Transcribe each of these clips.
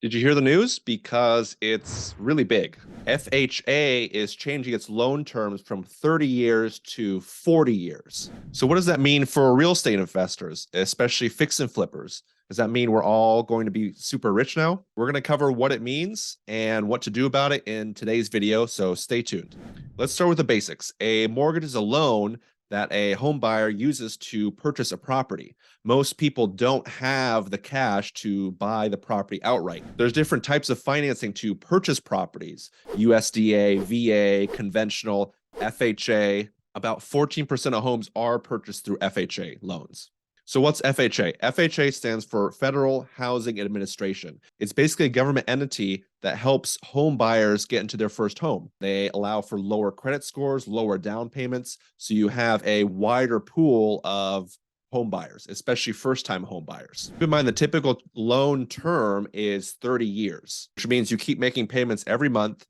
Did you hear the news? Because it's really big. FHA is changing its loan terms from 30 years to 40 years. So, what does that mean for real estate investors, especially fix and flippers? Does that mean we're all going to be super rich now? We're going to cover what it means and what to do about it in today's video, so stay tuned. Let's start with the basics. A mortgage is a loan that a home buyer uses to purchase a property. Most people don't have the cash to buy the property outright. There's different types of financing to purchase properties: USDA, VA, conventional, FHA. About 14% of homes are purchased through FHA loans. So what's FHA? FHA stands for Federal Housing Administration. It's basically a government entity that helps home buyers get into their first home. They allow for lower credit scores, lower down payments, so you have a wider pool of home buyers, especially first-time home buyers. Keep in mind, the typical loan term is 30 years, which means you keep making payments every month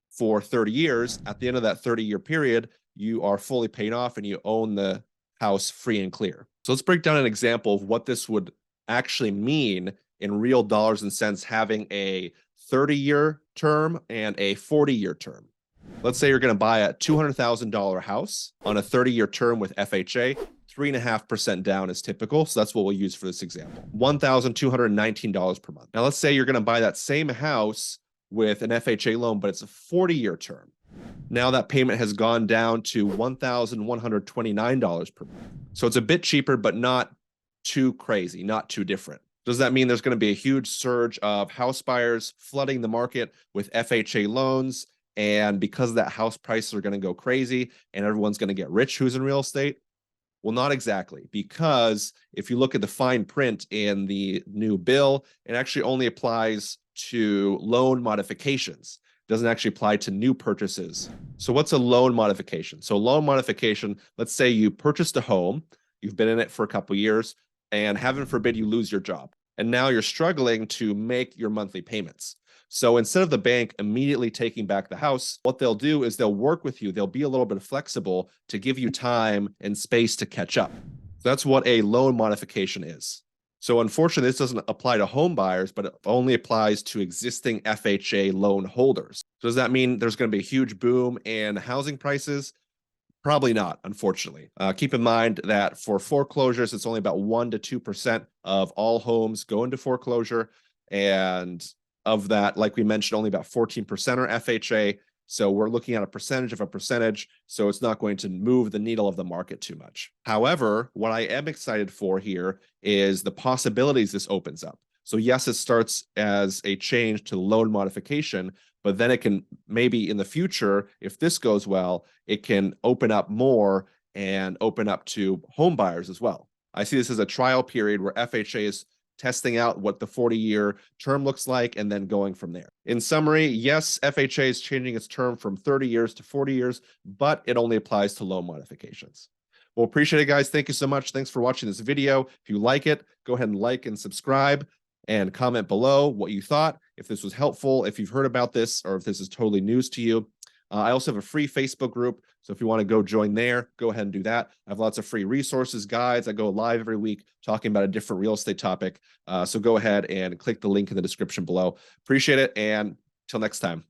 for 30 years. At the end of that 30-year period, you are fully paid off and you own the house free and clear. So let's break down an example of what this would actually mean in real dollars and cents, having a 30-year term and a 40-year term. Let's say you're going to buy a $200,000 house on a 30-year term with FHA. 3.5% down is typical, so that's what we'll use for this example. $1,219 per month. Now let's say you're going to buy that same house with an FHA loan, but it's a 40-year term. Now that payment has gone down to $1,129 per month. So it's a bit cheaper, but not too crazy, not too different. Does that mean there's going to be a huge surge of house buyers flooding the market with FHA loans? And because of that, house prices are going to go crazy and everyone's going to get rich who's in real estate? Well, not exactly, because if you look at the fine print in the new bill, it actually only applies to loan modifications. Doesn't actually apply to new purchases. So what's a loan modification? So loan modification, let's say you purchased a home, you've been in it for a couple of years, and heaven forbid you lose your job. And now you're struggling to make your monthly payments. So instead of the bank immediately taking back the house, what they'll do is they'll work with you. They'll be a little bit flexible to give you time and space to catch up. So that's what a loan modification is. So unfortunately, this doesn't apply to home buyers, but it only applies to existing FHA loan holders. So does that mean there's going to be a huge boom in housing prices? Probably not, unfortunately. Keep in mind that for foreclosures, it's only about 1 to 2% of all homes go into foreclosure. And of that, like we mentioned, only about 14% are FHA. So we're looking at a percentage of a percentage, so it's not going to move the needle of the market too much. However, what I am excited for here is the possibilities this opens up. So yes, it starts as a change to loan modification, but then it can maybe in the future, if this goes well, it can open up more and open up to home buyers as well. I see this as a trial period where FHA is testing out what the 40-year term looks like and then going from there. In summary, yes, FHA is changing its term from 30 years to 40 years, but it only applies to loan modifications. Well, appreciate it, guys. Thank you so much. Thanks for watching this video. If you like it, go ahead and like and subscribe and comment below what you thought, if this was helpful, if you've heard about this, or if this is totally news to you. I also have a free Facebook group, so if you want to go join there, go ahead and do that. I have lots of free resources, guides. I go live every week talking about a different real estate topic. So go ahead and click the link in the description below. Appreciate it, and till next time.